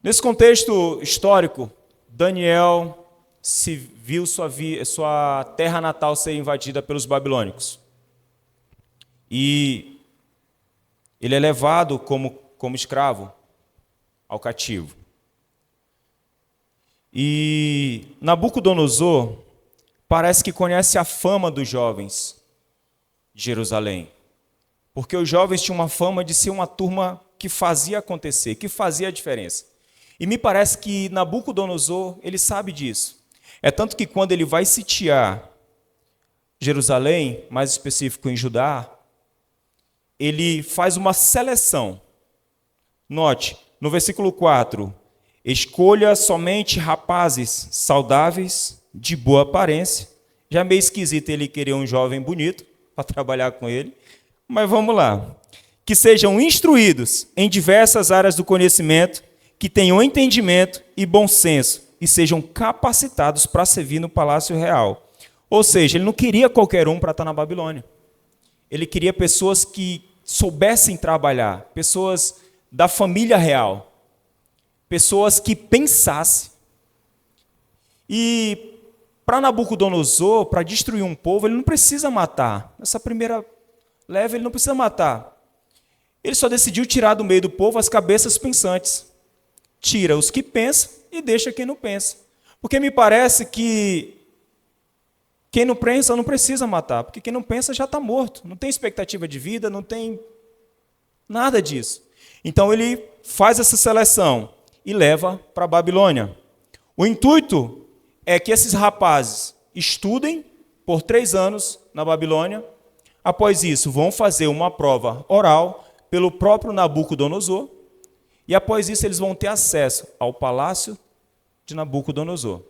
Nesse contexto histórico, Daniel se viu sua terra natal ser invadida pelos babilônicos. E ele é levado como escravo ao cativo. E Nabucodonosor parece que conhece a fama dos jovens de Jerusalém. Porque os jovens tinham uma fama de ser uma turma que fazia acontecer, que fazia a diferença. E me parece que Nabucodonosor, ele sabe disso. É tanto que quando ele vai sitiar Jerusalém, mais específico em Judá, ele faz uma seleção. Note, no versículo 4, escolha somente rapazes saudáveis, de boa aparência. Já é meio esquisito ele querer um jovem bonito para trabalhar com ele, mas vamos lá. Que sejam instruídos em diversas áreas do conhecimento, que tenham entendimento e bom senso, e sejam capacitados para servir no palácio real. Ou seja, ele não queria qualquer um para estar na Babilônia. Ele queria pessoas que soubessem trabalhar, pessoas da família real, pessoas que pensassem. E para Nabucodonosor, para destruir um povo, ele não precisa matar. Nessa primeira leva, ele não precisa matar. Ele só decidiu tirar do meio do povo as cabeças pensantes. Tira os que pensam e deixa quem não pensa. Porque me parece que quem não pensa não precisa matar, porque quem não pensa já está morto. Não tem expectativa de vida, não tem nada disso. Então ele faz essa seleção e leva para a Babilônia. O intuito é que esses rapazes estudem por 3 anos na Babilônia. Após isso, vão fazer uma prova oral pelo próprio Nabucodonosor. E após isso, eles vão ter acesso ao palácio de Nabucodonosor.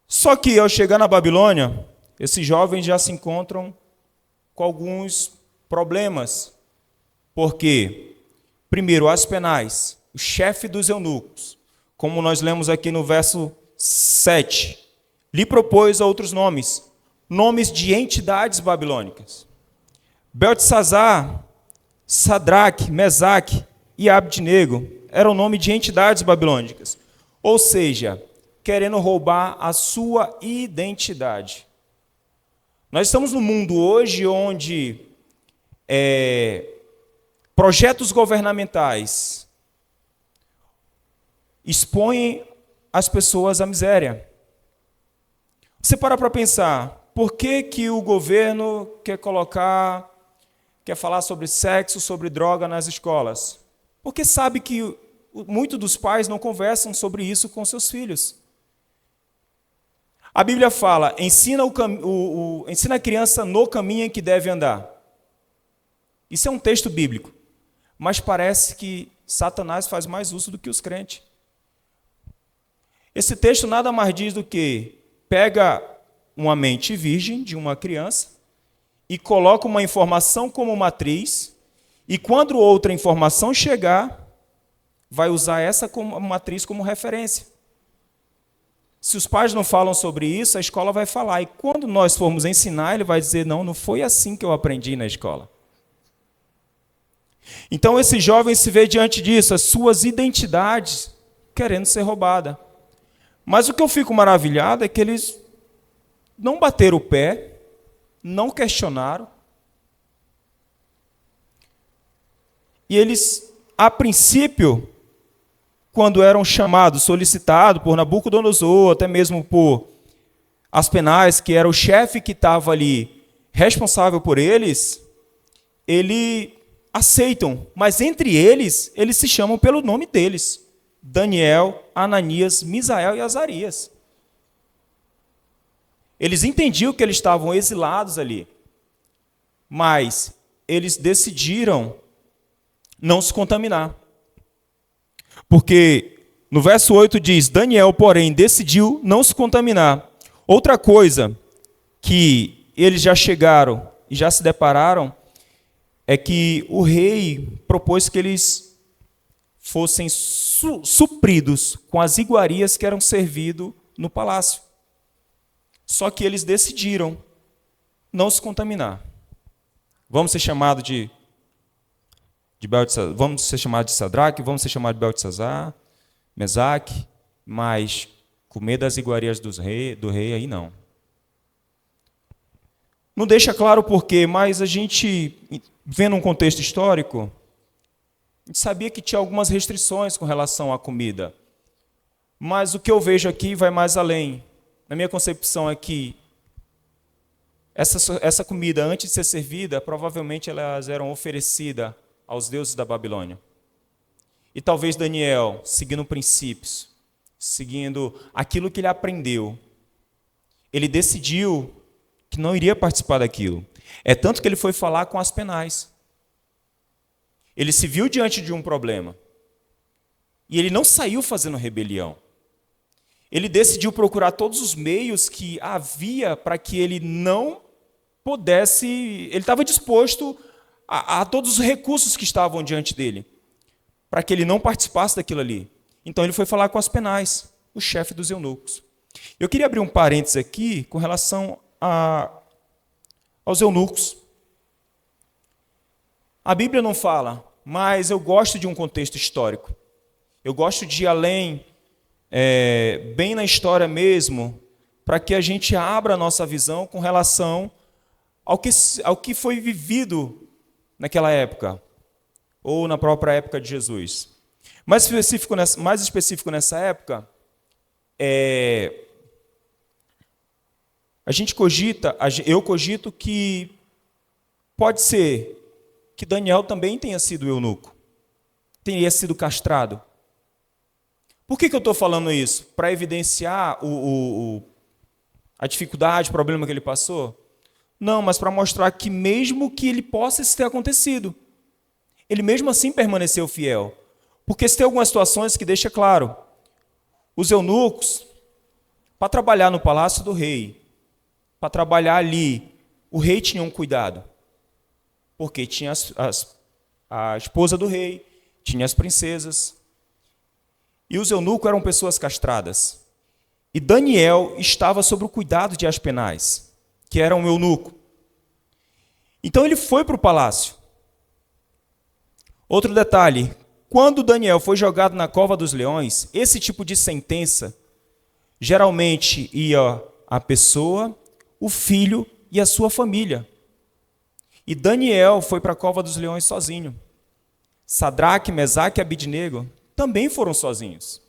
Só que, ao chegar na Babilônia, esses jovens já se encontram com alguns problemas. Porque, primeiro, Aspenaz, o chefe dos eunucos, como nós lemos aqui no verso 7, lhe propôs outros nomes de entidades babilônicas. Beltesazar, Sadraque, Mesaque e Abednego eram nome de entidades babilônicas. Ou seja, querendo roubar a sua identidade. Nós estamos num mundo hoje onde projetos governamentais expõem as pessoas à miséria. Você para pensar, por que o governo quer falar sobre sexo, sobre droga nas escolas? Porque sabe que muitos dos pais não conversam sobre isso com seus filhos. A Bíblia fala, ensina a criança no caminho em que deve andar. Isso é um texto bíblico, mas parece que Satanás faz mais uso do que os crentes. Esse texto nada mais diz do que pega uma mente virgem de uma criança e coloca uma informação como matriz, e quando outra informação chegar, vai usar essa como matriz como referência. Se os pais não falam sobre isso, a escola vai falar. E quando nós formos ensinar, ele vai dizer, não foi assim que eu aprendi na escola. Então esse jovem se vê diante disso, as suas identidades querendo ser roubadas. Mas o que eu fico maravilhado é que eles não bateram o pé, não questionaram. E eles, a princípio, quando eram chamados, solicitados por Nabucodonosor, até mesmo por Aspenaz, que era o chefe que estava ali responsável por eles, eles aceitam, mas entre eles se chamam pelo nome deles: Daniel, Ananias, Misael e Azarias. Eles entendiam que eles estavam exilados ali, mas eles decidiram não se contaminar. Porque no verso 8 diz, Daniel, porém, decidiu não se contaminar. Outra coisa que eles já chegaram e já se depararam é que o rei propôs que eles fossem supridos com as iguarias que eram servidas no palácio. Só que eles decidiram não se contaminar. Vamos ser chamados de vamos ser chamados de Sadraque, vamos ser chamados de Beltesazar, Mesaque, mas comer das iguarias do rei aí não. Não deixa claro o porquê, mas a gente, vendo um contexto histórico, a gente sabia que tinha algumas restrições com relação à comida. Mas o que eu vejo aqui vai mais além. Na minha concepção é que essa comida, antes de ser servida, provavelmente elas eram oferecidas aos deuses da Babilônia. E talvez Daniel, seguindo princípios, seguindo aquilo que ele aprendeu, ele decidiu que não iria participar daquilo. É tanto que ele foi falar com as penais. Ele se viu diante de um problema. E ele não saiu fazendo rebelião. Ele decidiu procurar todos os meios que havia para que ele não pudesse... Ele estava disposto a todos os recursos que estavam diante dele, para que ele não participasse daquilo ali. Então ele foi falar com as penais, o chefe dos eunucos. Eu queria abrir um parênteses aqui com relação aos eunucos. A Bíblia não fala, mas eu gosto de um contexto histórico. Eu gosto de ir além, bem na história mesmo, para que a gente abra a nossa visão com relação ao que foi vivido naquela época, ou na própria época de Jesus. Mais específico nessa época, eu cogito que pode ser que Daniel também tenha sido eunuco, teria sido castrado. Por que eu estou falando isso? Para evidenciar a dificuldade, o problema que ele passou? Não, mas para mostrar que mesmo que ele possa isso ter acontecido, ele mesmo assim permaneceu fiel. Porque se tem algumas situações que deixa claro, os eunucos, para trabalhar no palácio do rei, para trabalhar ali, o rei tinha um cuidado. Porque tinha a esposa do rei, tinha as princesas. E os eunucos eram pessoas castradas. E Daniel estava sob o cuidado de Aspenaz, que era um eunuco. Então ele foi para o palácio. Outro detalhe, quando Daniel foi jogado na cova dos leões, esse tipo de sentença geralmente ia a pessoa, o filho e a sua família. E Daniel foi para a cova dos leões sozinho. Sadraque, Mesaque e Abidnego também foram sozinhos.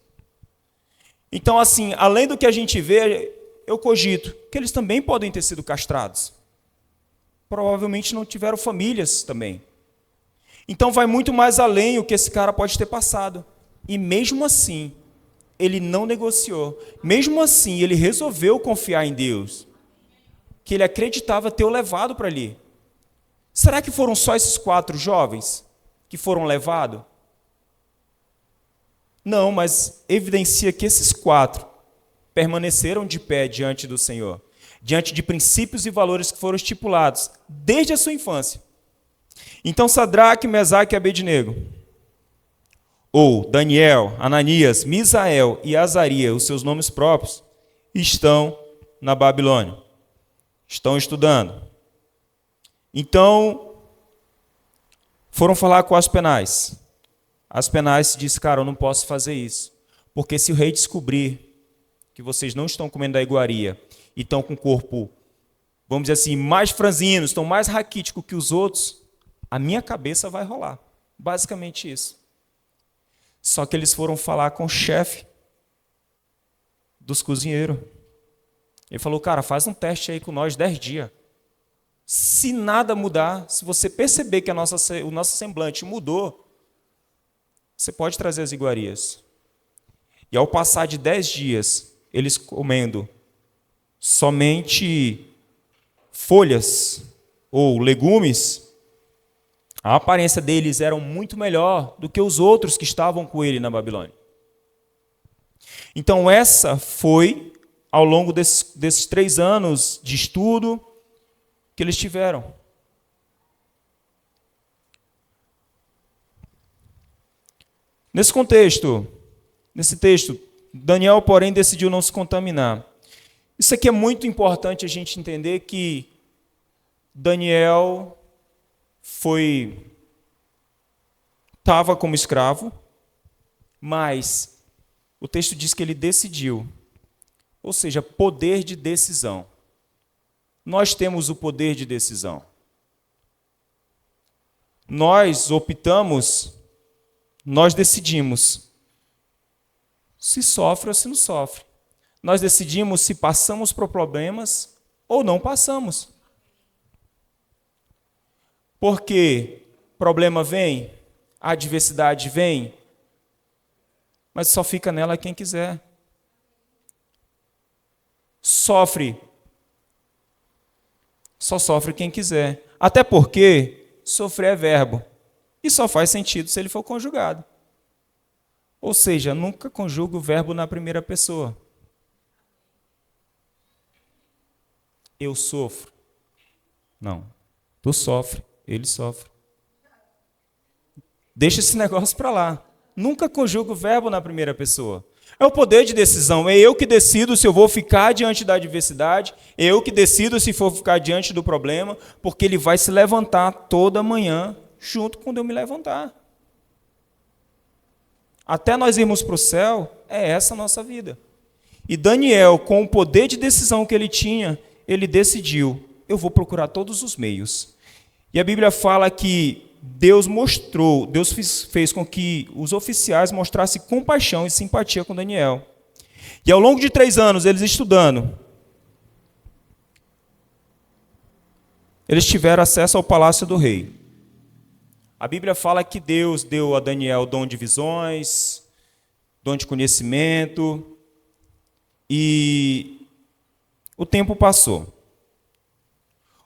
Então, assim, além do que a gente vê, eu cogito que eles também podem ter sido castrados. Provavelmente não tiveram famílias também. Então vai muito mais além o que esse cara pode ter passado. E mesmo assim, ele não negociou. Mesmo assim, ele resolveu confiar em Deus, que ele acreditava ter o levado para ali. Será que foram só esses 4 jovens que foram levados? Não, mas evidencia que esses 4 permaneceram de pé diante do Senhor, diante de princípios e valores que foram estipulados desde a sua infância. Então, Sadraque, Mesaque e Abednego, ou Daniel, Ananias, Misael e Azarias, os seus nomes próprios, estão na Babilônia. Estão estudando. Então, foram falar com as penais. As penais disse, cara, eu não posso fazer isso, porque se o rei descobrir que vocês não estão comendo da iguaria e estão com o corpo, vamos dizer assim, mais franzino, estão mais raquítico que os outros, a minha cabeça vai rolar. Basicamente isso. Só que eles foram falar com o chefe dos cozinheiros. Ele falou, cara, faz um teste aí com nós 10 dias. Se nada mudar, se você perceber que o nosso semblante mudou, você pode trazer as iguarias. E ao passar de 10 dias, eles comendo somente folhas ou legumes, a aparência deles era muito melhor do que os outros que estavam com ele na Babilônia. Então essa foi, ao longo desses 3 anos de estudo, que eles tiveram. Nesse contexto, nesse texto, Daniel, porém, decidiu não se contaminar. Isso aqui é muito importante a gente entender que Daniel foi estava como escravo, mas o texto diz que ele decidiu, ou seja, poder de decisão. Nós temos o poder de decisão. Nós optamos, nós decidimos se sofre ou se não sofre. Nós decidimos se passamos por problemas ou não passamos. Porque problema vem, a adversidade vem, mas só fica nela quem quiser. Só sofre quem quiser. Até porque sofrer é verbo. E só faz sentido se ele for conjugado. Ou seja, nunca conjuga o verbo na primeira pessoa. Eu sofro. Não. Tu sofre, ele sofre. Deixa esse negócio para lá. Nunca conjuga o verbo na primeira pessoa. É o poder de decisão. É eu que decido se eu vou ficar diante da adversidade. É eu que decido se for ficar diante do problema, porque ele vai se levantar toda manhã junto quando eu me levantar. Até nós irmos para o céu, é essa a nossa vida. E Daniel, com o poder de decisão que ele tinha, ele decidiu, eu vou procurar todos os meios. E a Bíblia fala que Deus fez com que os oficiais mostrassem compaixão e simpatia com Daniel. E ao longo de 3 anos, eles estudando, eles tiveram acesso ao palácio do rei. A Bíblia fala que Deus deu a Daniel dom de visões, dom de conhecimento, e o tempo passou.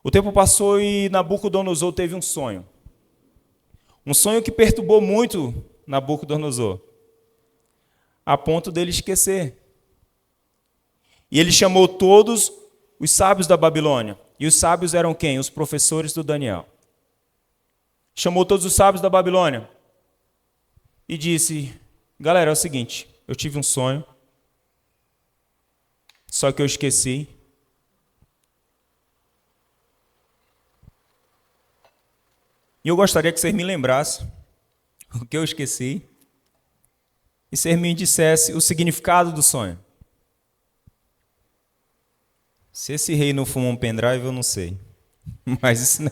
O tempo passou e Nabucodonosor teve um sonho. Um sonho que perturbou muito Nabucodonosor, a ponto dele esquecer. E ele chamou todos os sábios da Babilônia. E os sábios eram quem? Os professores do Daniel. Chamou todos os sábios da Babilônia e disse: galera, é o seguinte, eu tive um sonho, só que eu esqueci. E eu gostaria que vocês me lembrassem o que eu esqueci e vocês me dissessem o significado do sonho. Se esse rei não fumou um pendrive, eu não sei. Mas isso não...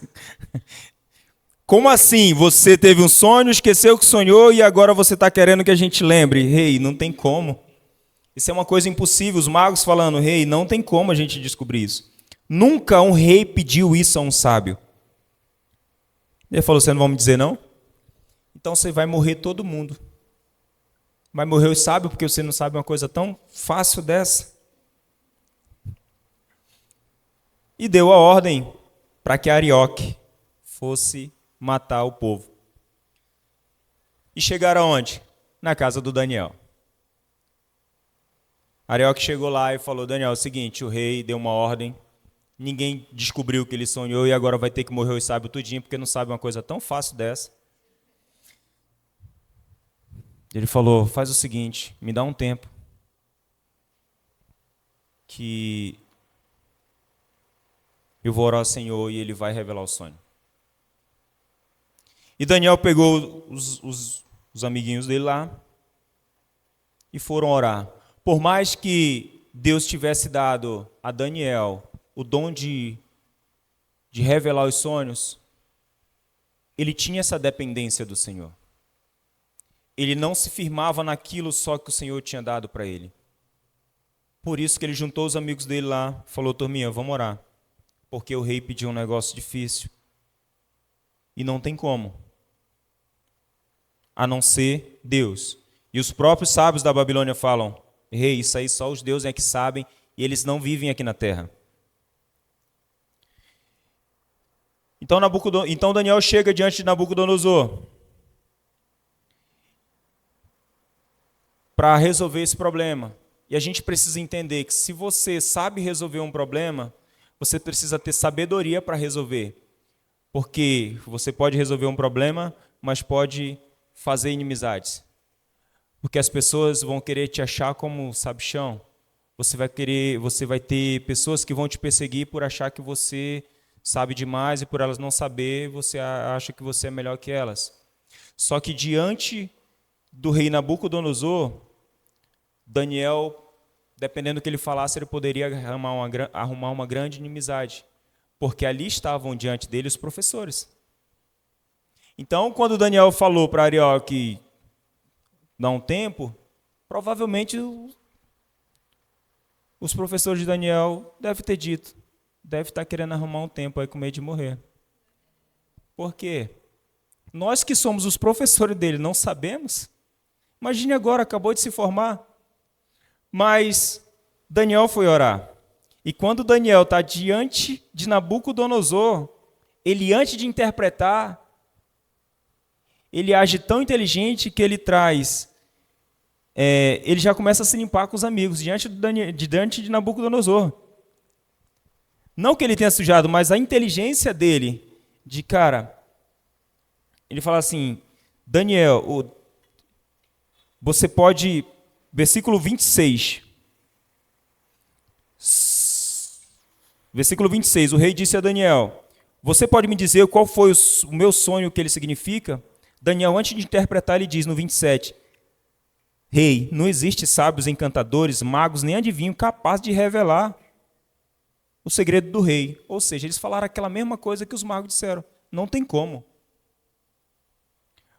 Como assim? Você teve um sonho, esqueceu que sonhou e agora você está querendo que a gente lembre? Rei, não tem como. Isso é uma coisa impossível. Os magos falando, rei, não tem como a gente descobrir isso. Nunca um rei pediu isso a um sábio. Ele falou, você não vai me dizer não? Então você vai morrer todo mundo. Vai morrer os sábios porque você não sabe uma coisa tão fácil dessa. E deu a ordem para que Arioque fosse matar o povo. E chegaram aonde? Na casa do Daniel. Arioque chegou lá e falou, Daniel, é o seguinte, o rei deu uma ordem, ninguém descobriu o que ele sonhou e agora vai ter que morrer os sábios tudinho, porque não sabe uma coisa tão fácil dessa. Ele falou, faz o seguinte, me dá um tempo, que eu vou orar ao Senhor e ele vai revelar o sonho. E Daniel pegou os amiguinhos dele lá e foram orar. Por mais que Deus tivesse dado a Daniel o dom de revelar os sonhos, ele tinha essa dependência do Senhor. Ele não se firmava naquilo só que o Senhor tinha dado para ele. Por isso que ele juntou os amigos dele lá, falou, turminha, vamos orar, porque o rei pediu um negócio difícil. E não tem como, a não ser Deus. E os próprios sábios da Babilônia falam, rei, isso aí só os deuses é que sabem, e eles não vivem aqui na terra. Então Daniel chega diante de Nabucodonosor para resolver esse problema. E a gente precisa entender que se você sabe resolver um problema, você precisa ter sabedoria para resolver. Porque você pode resolver um problema, mas pode fazer inimizades. Porque as pessoas vão querer te achar como sabichão. Você vai ter pessoas que vão te perseguir por achar que você sabe demais e por elas não saber, você acha que você é melhor que elas. Só que diante do rei Nabucodonosor, Daniel, dependendo do que ele falasse, ele poderia arrumar uma grande inimizade, porque ali estavam diante dele os professores. Então, quando Daniel falou para Arioque dar um tempo, provavelmente os professores de Daniel devem ter dito, deve estar querendo arrumar um tempo aí com medo de morrer. Por quê? Nós que somos os professores dele não sabemos? Imagine agora, acabou de se formar. Mas Daniel foi orar. E quando Daniel está diante de Nabucodonosor, ele, antes de interpretar, ele age tão inteligente que ele traz, ele já começa a se limpar com os amigos, diante de Nabucodonosor. Não que ele tenha sujado, mas a inteligência dele, ele fala assim, Daniel, você pode, versículo 26, o rei disse a Daniel, você pode me dizer qual foi o meu sonho, o que ele significa? Daniel, antes de interpretar, ele diz no 27, rei, não existe sábios, encantadores, magos, nem adivinho capaz de revelar o segredo do rei. Ou seja, eles falaram aquela mesma coisa que os magos disseram. Não tem como.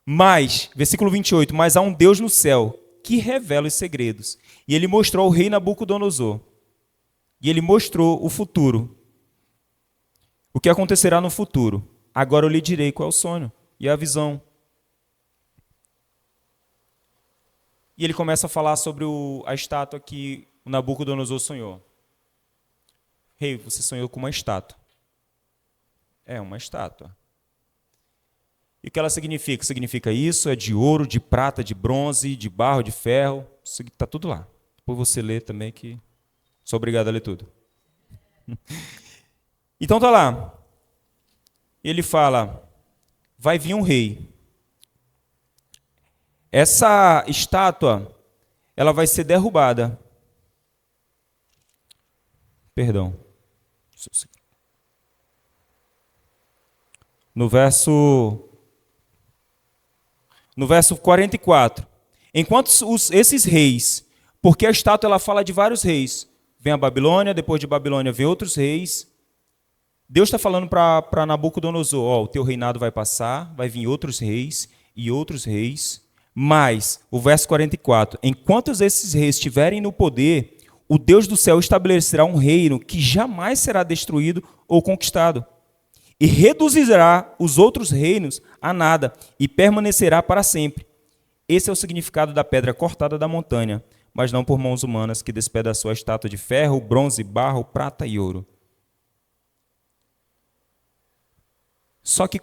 Mas, versículo 28, mas há um Deus no céu que revela os segredos. E ele mostrou ao rei Nabucodonosor. E ele mostrou o futuro. O que acontecerá no futuro. Agora eu lhe direi qual é o sonho e a visão. E ele começa a falar sobre a estátua que o Nabucodonosor sonhou. Rei, você sonhou com uma estátua. É uma estátua. E o que ela significa? Significa isso, é de ouro, de prata, de bronze, de barro, de ferro. Está tudo lá. Depois você lê também que... Sou obrigado a ler tudo. Então está lá. Ele fala, vai vir um rei. Essa estátua, ela vai ser derrubada. Perdão. No verso 44. Enquanto esses reis, porque a estátua ela fala de vários reis, vem a Babilônia, depois de Babilônia vem outros reis. Deus está falando para Nabucodonosor, o teu reinado vai passar, vai vir outros reis e outros reis. Mas, o verso 44, enquanto esses reis estiverem no poder, o Deus do céu estabelecerá um reino que jamais será destruído ou conquistado. E reduzirá os outros reinos a nada e permanecerá para sempre. Esse é o significado da pedra cortada da montanha, mas não por mãos humanas, que despedaçou a estátua de ferro, bronze, barro, prata e ouro. Só que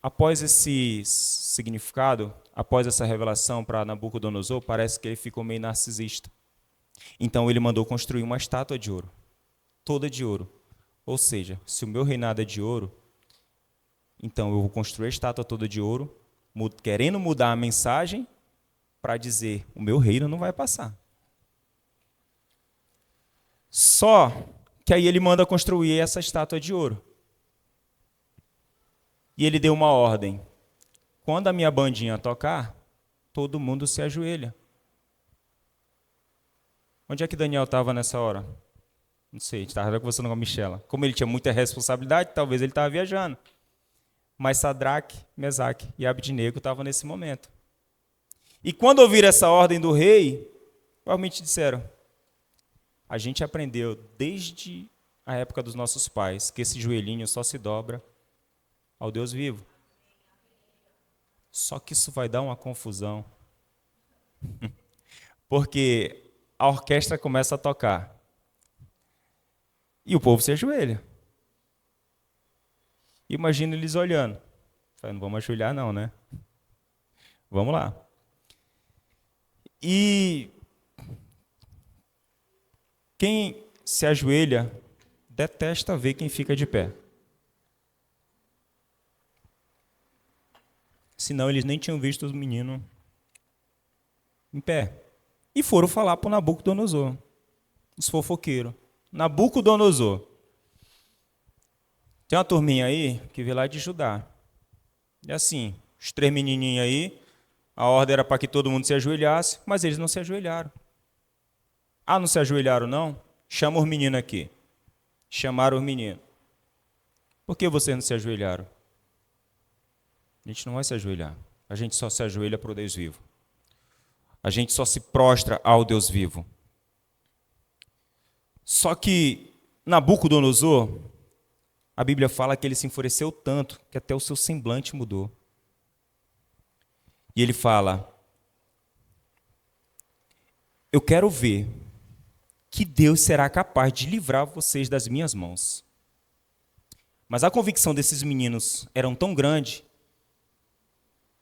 após esse significado, após essa revelação para Nabucodonosor, parece que ele ficou meio narcisista. Então ele mandou construir uma estátua de ouro, toda de ouro. Ou seja, se o meu reinado é de ouro, então eu vou construir a estátua toda de ouro, querendo mudar a mensagem para dizer, o meu reino não vai passar. Só que aí ele manda construir essa estátua de ouro. E ele deu uma ordem. Quando a minha bandinha tocar, todo mundo se ajoelha. Onde é que Daniel estava nessa hora? Não sei, a gente estava conversando com a Michela. Como ele tinha muita responsabilidade, talvez ele estava viajando. Mas Sadraque, Mesaque e Abednego estavam nesse momento. E quando ouviram essa ordem do rei, provavelmente disseram, a gente aprendeu desde a época dos nossos pais que esse joelhinho só se dobra ao Deus vivo. Só que isso vai dar uma confusão. Porque a orquestra começa a tocar. E o povo se ajoelha. Imagina eles olhando. Não vamos ajoelhar não, né? Vamos lá. E quem se ajoelha detesta ver quem fica de pé. Senão eles nem tinham visto os meninos em pé. E foram falar para o Nabucodonosor, os fofoqueiros. Nabucodonosor. Tem uma turminha aí que veio lá de Judá. E assim, Os 3 menininhos aí, a ordem era para que todo mundo se ajoelhasse, mas eles não se ajoelharam. Ah, não se ajoelharam não? Chama os meninos aqui. Chamaram os meninos. Por que vocês não se ajoelharam? A gente não vai se ajoelhar. A gente só se ajoelha para o Deus vivo. A gente só se prostra ao Deus vivo. Só que Nabucodonosor, a Bíblia fala que ele se enfureceu tanto que até o seu semblante mudou. E ele fala: eu quero ver que Deus será capaz de livrar vocês das minhas mãos. Mas a convicção desses meninos era tão grande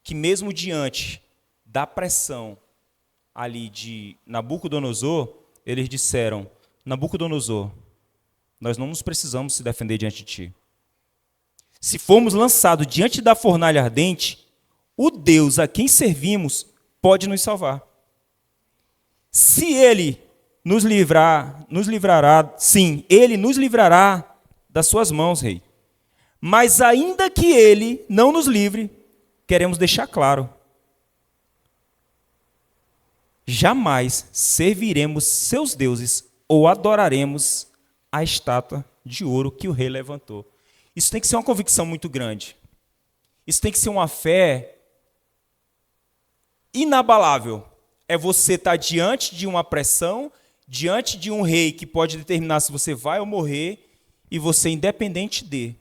que mesmo diante da pressão ali de Nabucodonosor, eles disseram: Nabucodonosor, nós não nos precisamos se defender diante de ti. Se formos lançados diante da fornalha ardente, o Deus a quem servimos pode nos salvar. Se ele nos livrará, sim, ele nos livrará das suas mãos, rei. Mas ainda que ele não nos livre, queremos deixar claro: jamais serviremos seus deuses ou adoraremos a estátua de ouro que o rei levantou. Isso tem que ser uma convicção muito grande. Isso tem que ser uma fé inabalável. É você estar diante de uma pressão, diante de um rei que pode determinar se você vai ou morrer, e você, independente de,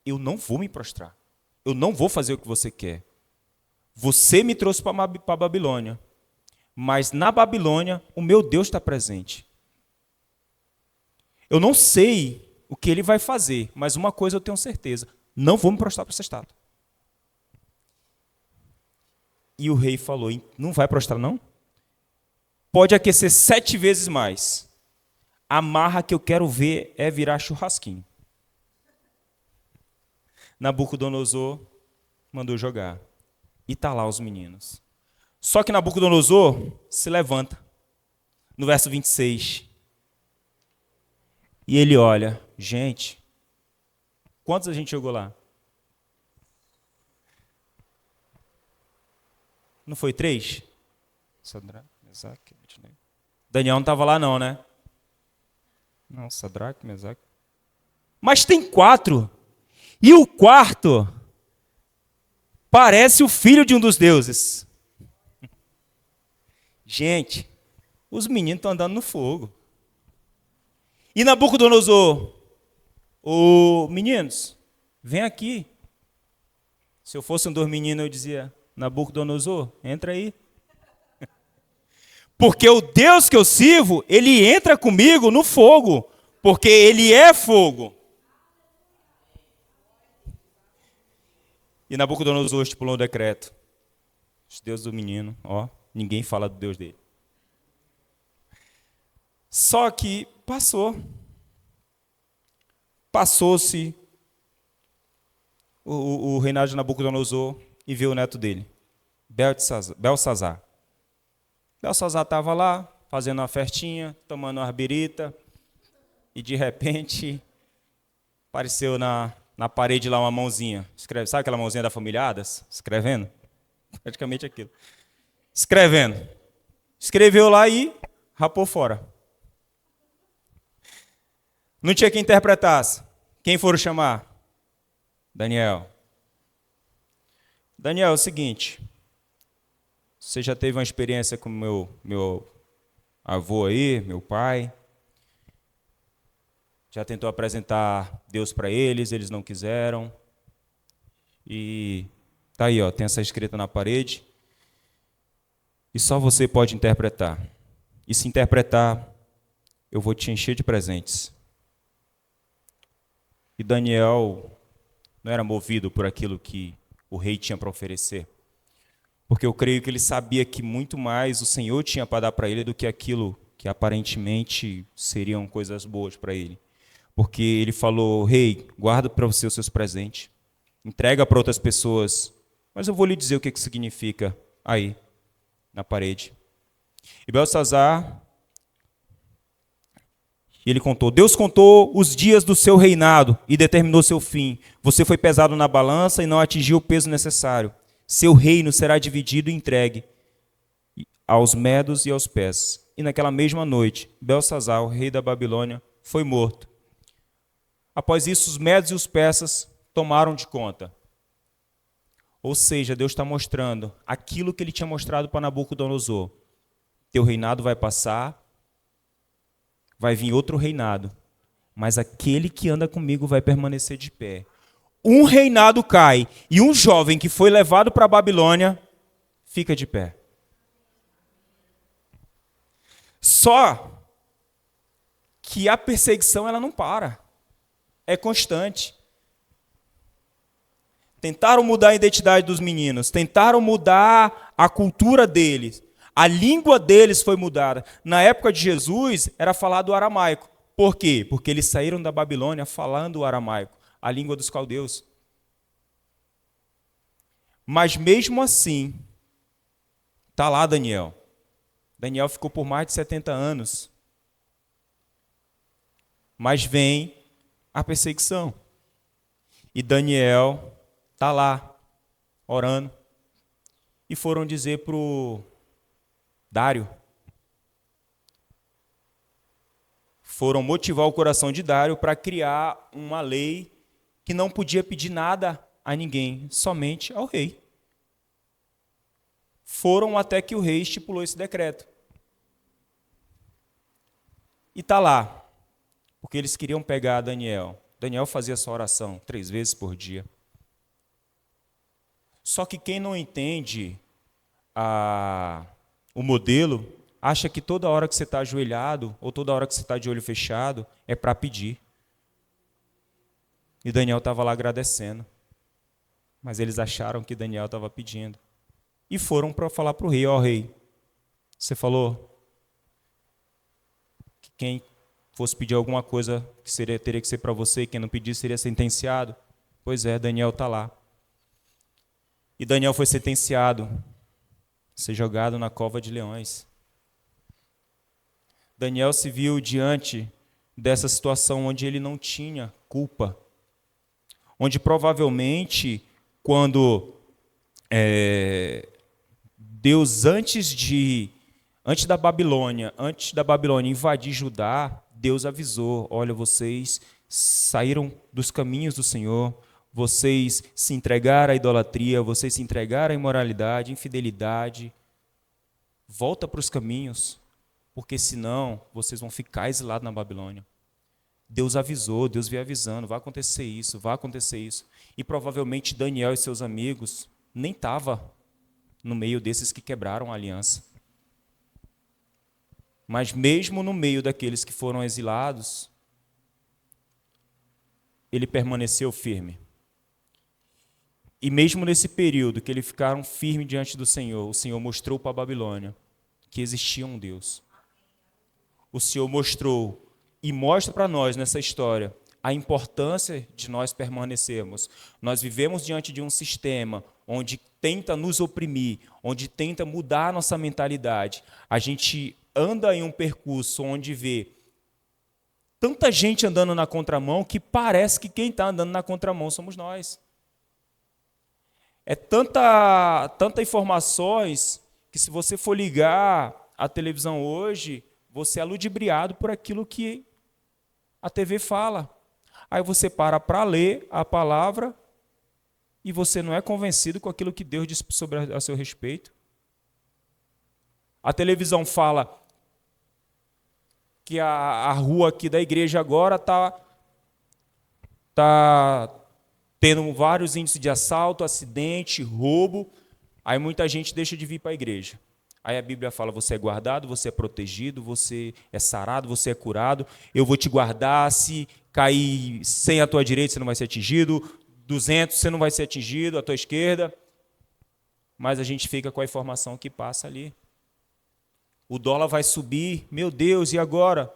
eu não vou me prostrar. Eu não vou fazer o que você quer. Você me trouxe para a Babilônia. Mas na Babilônia, o meu Deus está presente. Eu não sei o que ele vai fazer, mas uma coisa eu tenho certeza: não vou me prostrar para essa estátua. E o rei falou: não vai prostrar não? Pode aquecer 7 vezes mais. A marra que eu quero ver é virar churrasquinho. Nabucodonosor mandou jogar. E está lá os meninos. Só que Nabucodonosor se levanta. No verso 26. E ele olha: gente, quantos a gente jogou lá? Não foi 3? Sadraque, Mesaque, Abednego. Daniel não estava lá não, né? Não, Sadraque, Mesaque. Mas tem 4. E o 4 parece o filho de um dos deuses. Gente, os meninos estão andando no fogo. E Nabucodonosor: meninos, vem aqui. Se eu fosse um dos meninos, eu dizia: Nabucodonosor, entra aí. Porque o Deus que eu sirvo, ele entra comigo no fogo, porque ele é fogo. E Nabucodonosor estipulou um decreto: os deuses do menino, ninguém fala do Deus dele. Só que passou-se o reinado de Nabucodonosor e viu o neto dele, Belsazar. Belsazar estava lá, fazendo uma festinha, tomando uma birita, e de repente apareceu na parede lá uma mãozinha. Sabe aquela mãozinha da família Adas? Escrevendo? Praticamente aquilo. Escrevendo. Escreveu lá e rapou fora. Não tinha quem interpretasse. Quem foram chamar? Daniel. Daniel, é o seguinte: você já teve uma experiência com meu avô aí, meu pai? Já tentou apresentar Deus para eles não quiseram. E tá aí, tem essa escrita na parede. E só você pode interpretar. E se interpretar, eu vou te encher de presentes. E Daniel não era movido por aquilo que o rei tinha para oferecer. Porque eu creio que ele sabia que muito mais o Senhor tinha para dar para ele do que aquilo que aparentemente seriam coisas boas para ele. Porque ele falou: rei, guarda para você os seus presentes, entrega para outras pessoas, mas eu vou lhe dizer o que significa aí, na parede. E Belsazar, ele contou: Deus contou os dias do seu reinado e determinou seu fim. Você foi pesado na balança e não atingiu o peso necessário. Seu reino será dividido e entregue aos medos e aos persas. E naquela mesma noite, Belsazar, o rei da Babilônia, foi morto. Após isso, os medos e os persas tomaram de conta. Ou seja, Deus está mostrando aquilo que ele tinha mostrado para Nabucodonosor. Teu reinado vai passar, vai vir outro reinado, mas aquele que anda comigo vai permanecer de pé. Um reinado cai e um jovem que foi levado para a Babilônia fica de pé. Só que a perseguição ela não para, é constante. Tentaram mudar a identidade dos meninos, tentaram mudar a cultura deles, a língua deles foi mudada. Na época de Jesus era falado o aramaico. Por quê? Porque eles saíram da Babilônia falando o aramaico, a língua dos caldeus. Mas mesmo assim, está lá Daniel. Daniel ficou por mais de 70 anos. Mas vem a perseguição. E Daniel está lá, orando. E foram dizer para o Dário. Foram motivar o coração de Dário para criar uma lei que não podia pedir nada a ninguém, somente ao rei. Foram até que o rei estipulou esse decreto. E está lá, porque eles queriam pegar Daniel. Daniel fazia essa oração 3 vezes por dia. Só que quem não entende o modelo, acha que toda hora que você está ajoelhado, ou toda hora que você está de olho fechado, é para pedir. E Daniel estava lá agradecendo. Mas eles acharam que Daniel estava pedindo. E foram para falar para o rei, ó rei, você falou que quem fosse pedir alguma coisa que teria que ser para você, e quem não pedisse seria sentenciado. Pois é, Daniel está lá. E Daniel foi sentenciado a ser jogado na cova de leões. Daniel se viu diante dessa situação onde ele não tinha culpa. Onde provavelmente, quando Deus, antes da Babilônia invadir Judá, Deus avisou, olha, vocês saíram dos caminhos do Senhor, vocês se entregaram à idolatria, vocês se entregaram à imoralidade, infidelidade, volta para os caminhos, porque senão vocês vão ficar exilados na Babilônia. Deus avisou, Deus veio avisando, vai acontecer isso, vai acontecer isso. E provavelmente Daniel e seus amigos nem estavam no meio desses que quebraram a aliança. Mas mesmo no meio daqueles que foram exilados, ele permaneceu firme. E mesmo nesse período que eles ficaram firmes diante do Senhor, o Senhor mostrou para a Babilônia que existia um Deus. O Senhor mostrou e mostra para nós nessa história a importância de nós permanecermos. Nós vivemos diante de um sistema onde tenta nos oprimir, onde tenta mudar a nossa mentalidade. A gente anda em um percurso onde vê tanta gente andando na contramão que parece que quem está andando na contramão somos nós. É tanta informações que se você for ligar a televisão hoje, você é ludibriado por aquilo que a TV fala. Aí você para ler a palavra e você não é convencido com aquilo que Deus disse sobre a seu respeito. A televisão fala que a rua aqui da igreja agora está tendo vários índices de assalto, acidente, roubo. Aí muita gente deixa de vir para a igreja. Aí a Bíblia fala, você é guardado, você é protegido, você é sarado, você é curado. Eu vou te guardar, se cair 100 à tua direita, você não vai ser atingido. 200, você não vai ser atingido, à tua esquerda. Mas a gente fica com a informação que passa ali. O dólar vai subir, meu Deus, e agora?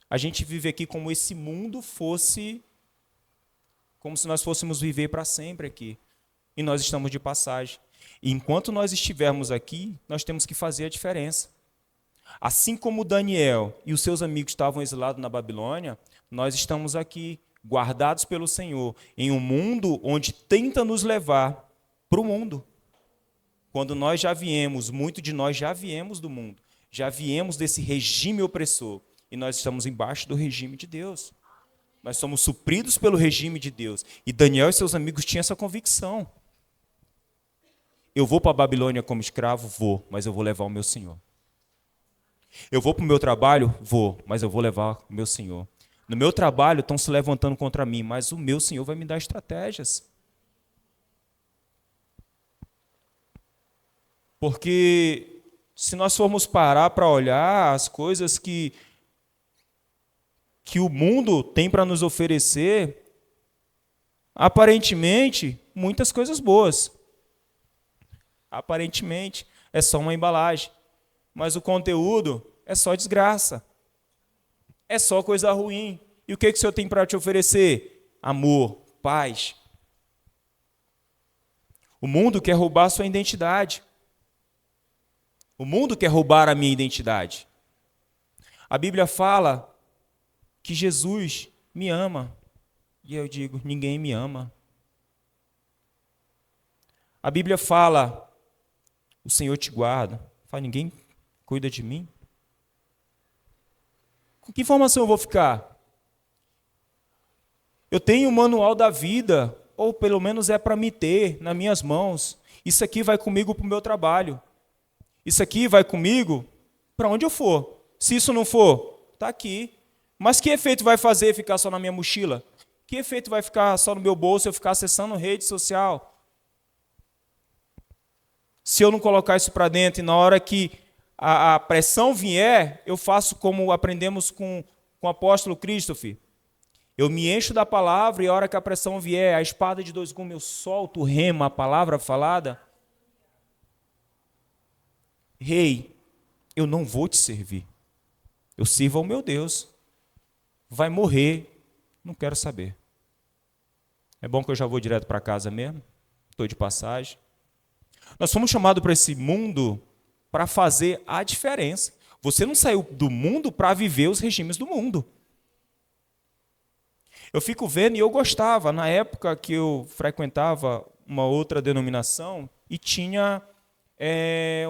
A gente vive aqui como esse mundo fosse, como se nós fôssemos viver para sempre aqui. E nós estamos de passagem. E enquanto nós estivermos aqui, nós temos que fazer a diferença. Assim como Daniel e os seus amigos estavam exilados na Babilônia, nós estamos aqui, guardados pelo Senhor, em um mundo onde tenta nos levar para o mundo. Quando nós já viemos, muito de nós já viemos do mundo, já viemos desse regime opressor, e nós estamos embaixo do regime de Deus. Nós somos supridos pelo regime de Deus. E Daniel e seus amigos tinham essa convicção. Eu vou para a Babilônia como escravo? Vou, mas eu vou levar o meu Senhor. Eu vou para o meu trabalho? Vou, mas eu vou levar o meu Senhor. No meu trabalho estão se levantando contra mim, mas o meu Senhor vai me dar estratégias. Porque se nós formos parar para olhar as coisas que o mundo tem para nos oferecer, aparentemente, muitas coisas boas. Aparentemente, é só uma embalagem. Mas o conteúdo é só desgraça. É só coisa ruim. E o que o Senhor tem para te oferecer? Amor, paz. O mundo quer roubar a sua identidade. O mundo quer roubar a minha identidade. A Bíblia fala que Jesus me ama. E eu digo, ninguém me ama. A Bíblia fala, o Senhor te guarda. Fala, ninguém cuida de mim. Com que informação eu vou ficar? Eu tenho o manual da vida, ou pelo menos é para me ter nas minhas mãos. Isso aqui vai comigo para o meu trabalho. Isso aqui vai comigo para onde eu for. Se isso não for, está aqui. Mas que efeito vai fazer ficar só na minha mochila? Que efeito vai ficar só no meu bolso, eu ficar acessando rede social? Se eu não colocar isso para dentro e na hora que a pressão vier, eu faço como aprendemos com o apóstolo Christopher. Eu me encho da palavra e a hora que a pressão vier, a espada de dois gumes, eu solto, rema a palavra falada. Rei, eu não vou te servir. Eu sirvo ao meu Deus. Vai morrer, não quero saber. É bom que eu já vou direto para casa mesmo. Estou de passagem. Nós fomos chamados para esse mundo para fazer a diferença. Você não saiu do mundo para viver os regimes do mundo. Eu fico vendo e eu gostava, na época que eu frequentava uma outra denominação e tinha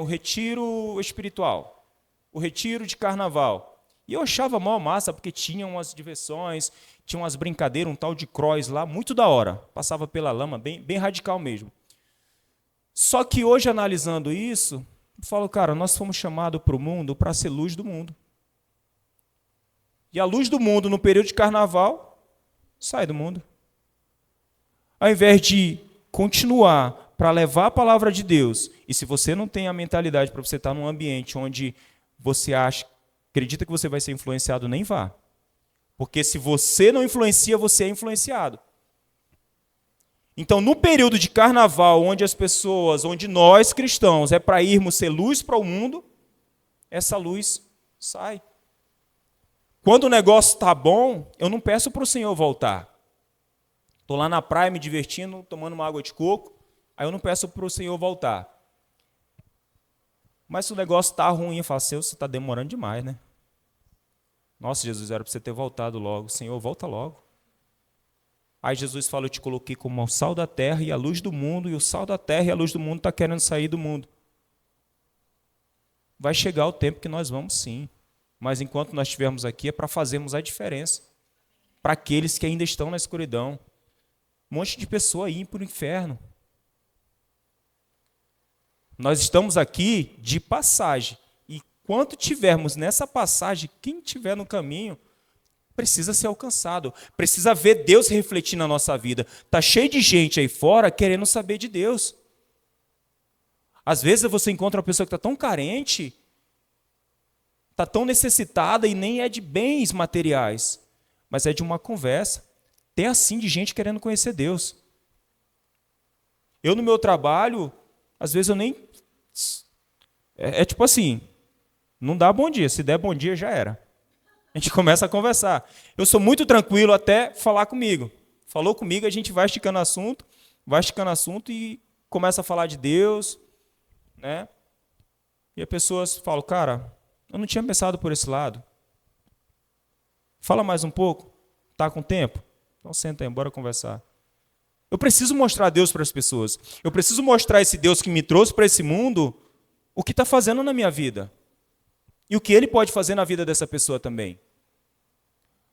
o retiro espiritual, o retiro de carnaval. E eu achava mó massa, porque tinha umas diversões, tinha umas brincadeiras, um tal de cross lá, muito da hora. Passava pela lama, bem radical mesmo. Só que hoje, analisando isso, eu falo, cara, nós fomos chamados para o mundo para ser luz do mundo. E a luz do mundo, no período de carnaval, sai do mundo. Ao invés de continuar para levar a palavra de Deus, e se você não tem a mentalidade para você estar num ambiente onde você acredita que você vai ser influenciado, nem vá. Porque se você não influencia, você é influenciado. Então, no período de carnaval, onde as pessoas, onde nós cristãos, é para irmos ser luz para o mundo, essa luz sai. Quando o negócio está bom, eu não peço para o Senhor voltar. Estou lá na praia me divertindo, tomando uma água de coco, aí eu não peço para o Senhor voltar. Mas se o negócio está ruim, eu falo, Senhor, você está demorando demais, né? Nossa, Jesus, era para você ter voltado logo. Senhor, volta logo. Aí Jesus fala, eu te coloquei como o sal da terra e a luz do mundo, e o sal da terra e a luz do mundo está querendo sair do mundo. Vai chegar o tempo que nós vamos sim. Mas enquanto nós estivermos aqui, é para fazermos a diferença. Para aqueles que ainda estão na escuridão. Um monte de pessoa indo para o inferno. Nós estamos aqui de passagem. E quando tivermos nessa passagem, quem estiver no caminho, precisa ser alcançado. Precisa ver Deus refletir na nossa vida. Está cheio de gente aí fora querendo saber de Deus. Às vezes você encontra uma pessoa que está tão carente, está tão necessitada e nem é de bens materiais, mas é de uma conversa. Tem assim de gente querendo conhecer Deus. Eu no meu trabalho, às vezes eu nem... É tipo assim, não dá bom dia, se der bom dia já era. A gente começa a conversar. Eu sou muito tranquilo até falar comigo. Falou comigo, a gente vai esticando assunto e começa a falar de Deus, né? E as pessoas falam, cara, eu não tinha pensado por esse lado. Fala mais um pouco, tá com tempo? Então senta aí, bora conversar. Eu preciso mostrar Deus para as pessoas. Eu preciso mostrar esse Deus que me trouxe para esse mundo o que está fazendo na minha vida. E o que Ele pode fazer na vida dessa pessoa também.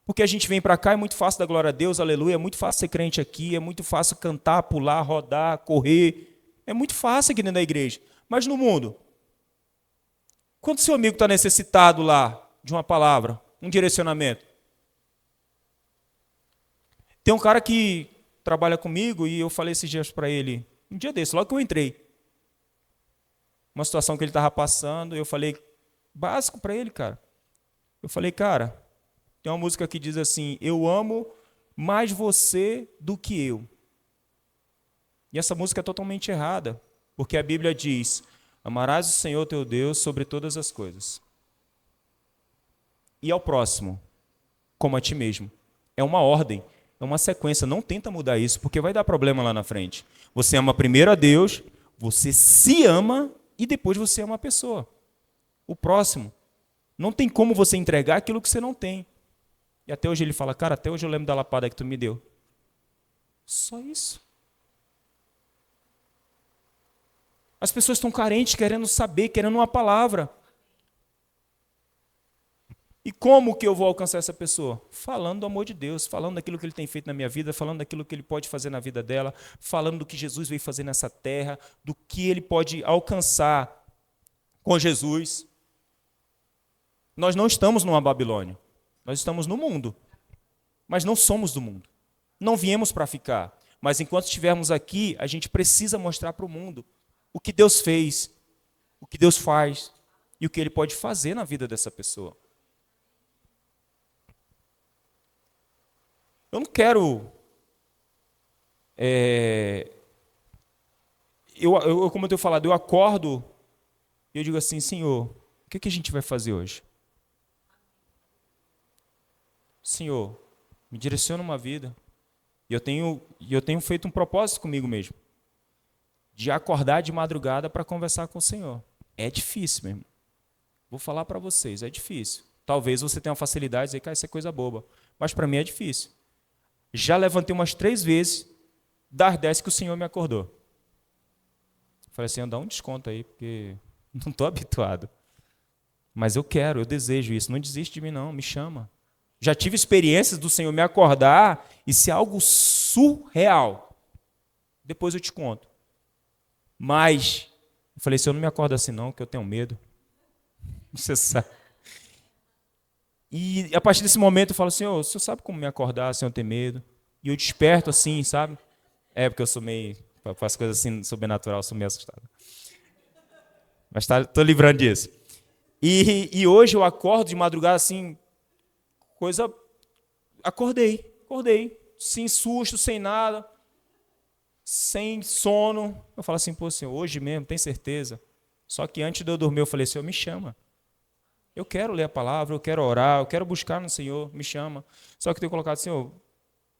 Porque a gente vem para cá, é muito fácil dar glória a Deus, aleluia, é muito fácil ser crente aqui, é muito fácil cantar, pular, rodar, correr. É muito fácil aqui dentro da igreja. Mas no mundo, quando seu amigo está necessitado lá de uma palavra, um direcionamento? Tem um cara que trabalha comigo e eu falei esses dias para ele, um dia desse, logo que eu entrei, uma situação que ele estava passando, eu falei, básico para ele, cara. Eu falei, cara, tem uma música que diz assim, eu amo mais você do que eu. E essa música é totalmente errada, porque a Bíblia diz, amarás o Senhor teu Deus sobre todas as coisas. E ao próximo, como a ti mesmo. É uma ordem, é uma sequência. Não tenta mudar isso, porque vai dar problema lá na frente. Você ama primeiro a Deus, você se ama e depois você ama a pessoa. O próximo. Não tem como você entregar aquilo que você não tem. E até hoje ele fala, cara, até hoje eu lembro da lapada que tu me deu. Só isso. As pessoas estão carentes, querendo saber, querendo uma palavra. E como que eu vou alcançar essa pessoa? Falando do amor de Deus, falando daquilo que Ele tem feito na minha vida, falando daquilo que Ele pode fazer na vida dela, falando do que Jesus veio fazer nessa terra, do que Ele pode alcançar com Jesus. Nós não estamos numa Babilônia, nós estamos no mundo, mas não somos do mundo. Não viemos para ficar, mas enquanto estivermos aqui, a gente precisa mostrar para o mundo o que Deus fez, o que Deus faz e o que Ele pode fazer na vida dessa pessoa. Eu não quero, como eu tenho falado, eu acordo e eu digo assim, Senhor, o que a gente vai fazer hoje? Senhor, me direciona uma vida. E eu tenho feito um propósito comigo mesmo, de acordar de madrugada para conversar com o Senhor. É difícil mesmo. Vou falar para vocês, é difícil. Talvez você tenha uma facilidade de dizer que isso é coisa boba, mas para mim é difícil. Já levantei umas 3 vezes das 10 que o Senhor me acordou. Falei assim, dá um desconto aí, porque não estou habituado. Mas eu quero, eu desejo isso. Não desiste de mim não, me chama. Já tive experiências do Senhor me acordar e ser algo surreal. Depois eu te conto. Mas, eu falei, Senhor, não me acorda assim não, que eu tenho medo. Você sabe. E a partir desse momento eu falo, Senhor, o Senhor sabe como me acordar sem eu ter medo? E eu desperto assim, sabe? É, porque eu sou meio, faço coisas assim sobrenatural, sou meio assustado. Mas estou livrando disso. E hoje eu acordo de madrugada assim, acordei, sem susto, sem nada, sem sono. Eu falo assim, pô, Senhor, hoje mesmo, tem certeza? Só que antes de eu dormir eu falei, Senhor, me chama. Eu quero ler a palavra, eu quero orar, eu quero buscar no Senhor, me chama. Só que eu tenho colocado, Senhor,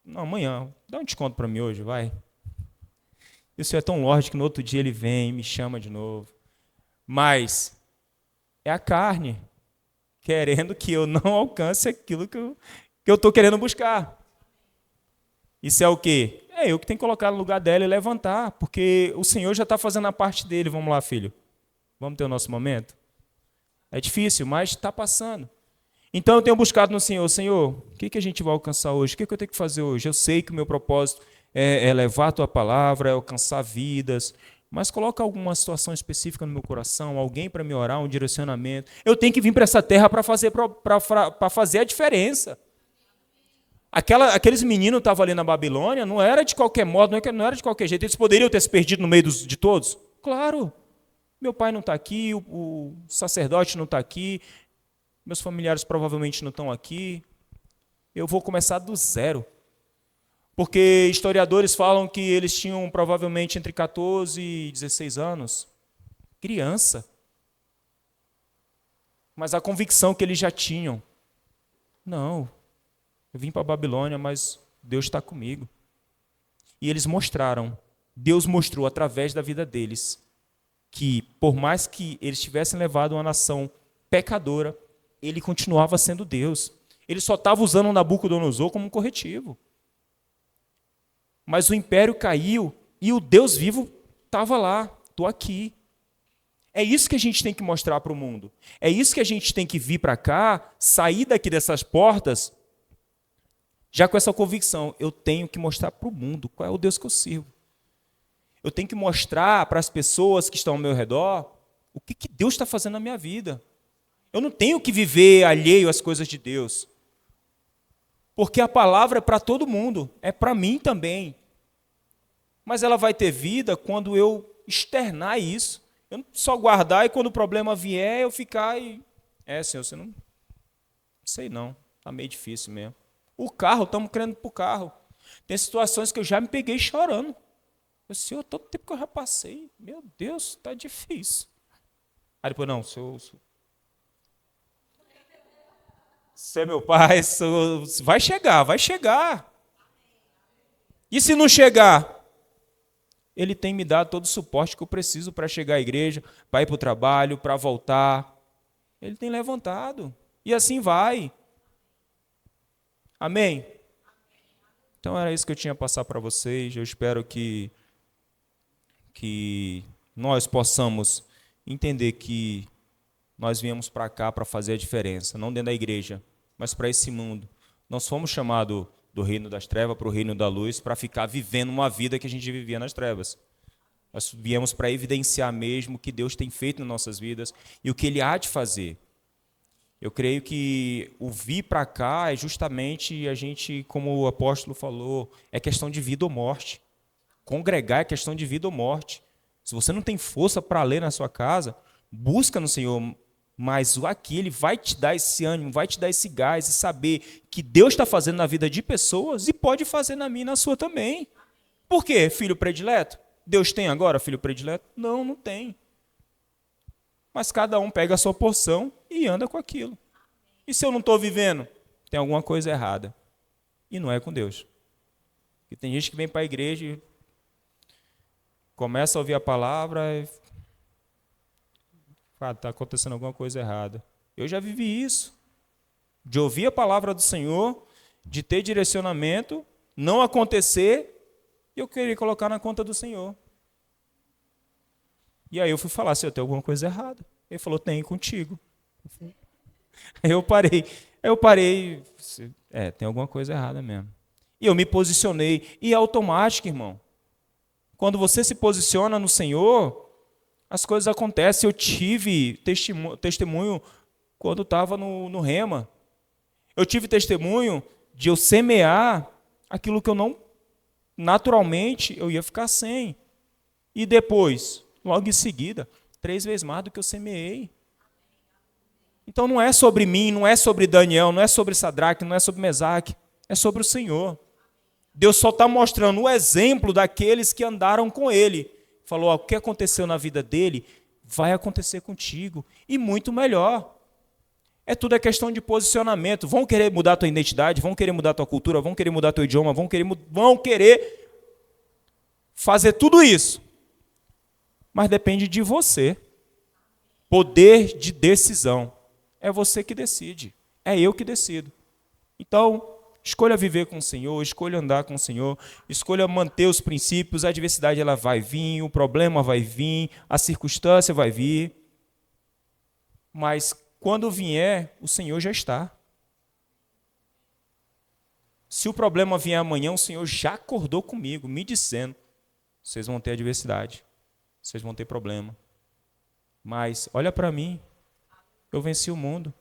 não, amanhã, dá um desconto para mim hoje, vai. E o Senhor é tão lorde que no outro dia Ele vem, me chama de novo. Mas é a carne querendo que eu não alcance aquilo que eu estou querendo buscar. Isso é o quê? É eu que tenho que colocar no lugar dela e levantar, porque o Senhor já está fazendo a parte dele. Vamos lá, filho. Vamos ter o nosso momento? É difícil, mas está passando. Então eu tenho buscado no Senhor, Senhor, o que a gente vai alcançar hoje? O que eu tenho que fazer hoje? Eu sei que o meu propósito é levar a tua palavra, é alcançar vidas, mas coloca alguma situação específica no meu coração, alguém para me orar, um direcionamento. Eu tenho que vir para essa terra para fazer a diferença. Aqueles meninos que estavam ali na Babilônia, não era de qualquer modo, não era de qualquer jeito. Eles poderiam ter se perdido no meio de todos? Claro. Meu pai não está aqui, o sacerdote não está aqui, meus familiares provavelmente não estão aqui. Eu vou começar do zero. Porque historiadores falam que eles tinham provavelmente entre 14 e 16 anos. Criança. Mas a convicção que eles já tinham. Não, eu vim para a Babilônia, mas Deus está comigo. E eles mostraram, Deus mostrou através da vida deles, que por mais que eles tivessem levado uma nação pecadora, ele continuava sendo Deus. Ele só estava usando o Nabucodonosor como um corretivo. Mas o império caiu e o Deus vivo estava lá, estou aqui. É isso que a gente tem que mostrar para o mundo. É isso que a gente tem que vir para cá, sair daqui dessas portas, já com essa convicção. Eu tenho que mostrar para o mundo qual é o Deus que eu sirvo. Eu tenho que mostrar para as pessoas que estão ao meu redor o que Deus está fazendo na minha vida. Eu não tenho que viver alheio às coisas de Deus. Porque a palavra é para todo mundo, é para mim também. Mas ela vai ter vida quando eu externar isso. Eu não só guardar e quando o problema vier, eu ficar e... Senhor, você não... Sei não, está meio difícil mesmo. O carro, estamos querendo ir para o carro. Tem situações que eu já me peguei chorando. Senhor, todo tempo que eu já passei, meu Deus, está difícil. Aí depois, não, senhor... Você é meu pai, vai chegar, vai chegar. E se não chegar? Ele tem me dado todo o suporte que eu preciso para chegar à igreja, para ir para o trabalho, para voltar. Ele tem levantado. E assim vai. Amém? Então era isso que eu tinha a passar para vocês. Eu espero que nós possamos entender que nós viemos para cá para fazer a diferença, não dentro da igreja, mas para esse mundo. Nós fomos chamados do reino das trevas para o reino da luz para ficar vivendo uma vida que a gente vivia nas trevas. Nós viemos para evidenciar mesmo o que Deus tem feito nas nossas vidas e o que Ele há de fazer. Eu creio que o vir para cá é justamente a gente, como o apóstolo falou, é questão de vida ou morte. Congregar é questão de vida ou morte. Se você não tem força para ler na sua casa, busca no Senhor, mas aqui Ele vai te dar esse ânimo, vai te dar esse gás e saber que Deus está fazendo na vida de pessoas e pode fazer na minha e na sua também. Por quê? Filho predileto? Deus tem agora filho predileto? Não, não tem. Mas cada um pega a sua porção e anda com aquilo. E se eu não estou vivendo? Tem alguma coisa errada. E não é com Deus. Porque tem gente que vem para a igreja e começa a ouvir a palavra e está acontecendo alguma coisa errada. Eu já vivi isso. De ouvir a palavra do Senhor, de ter direcionamento, não acontecer, e eu queria colocar na conta do Senhor. E aí eu fui falar, se eu tenho alguma coisa errada. Ele falou, tem contigo. Aí eu parei, tem alguma coisa errada mesmo. E eu me posicionei, e é automático, irmão. Quando você se posiciona no Senhor, as coisas acontecem. Eu tive testemunho quando estava no Rema. Eu tive testemunho de eu semear aquilo que eu não, naturalmente, eu ia ficar sem. E depois, logo em seguida, 3 vezes mais do que eu semeei. Então não é sobre mim, não é sobre Daniel, não é sobre Sadraque, não é sobre Mesaque, é sobre o Senhor. Deus só está mostrando o exemplo daqueles que andaram com ele. Falou, o que aconteceu na vida dele vai acontecer contigo. E muito melhor. Tudo é questão de posicionamento. Vão querer mudar a tua identidade, vão querer mudar a tua cultura, vão querer mudar teu idioma, vão querer fazer tudo isso. Mas depende de você. Poder de decisão. É você que decide. É eu que decido. Então, escolha viver com o Senhor, escolha andar com o Senhor, escolha manter os princípios, a adversidade ela vai vir, o problema vai vir, a circunstância vai vir. Mas quando vier, o Senhor já está. Se o problema vier amanhã, o Senhor já acordou comigo, me dizendo, vocês vão ter adversidade, vocês vão ter problema. Mas olha para mim, eu venci o mundo.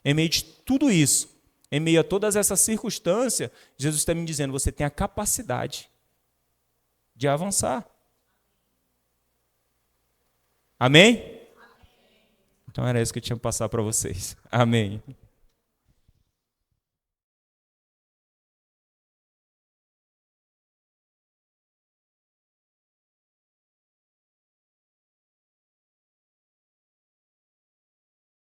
Em meio de tudo isso, em meio a todas essas circunstâncias, Jesus está me dizendo, você tem a capacidade de avançar. Amém? Então era isso que eu tinha que passar para vocês. Amém.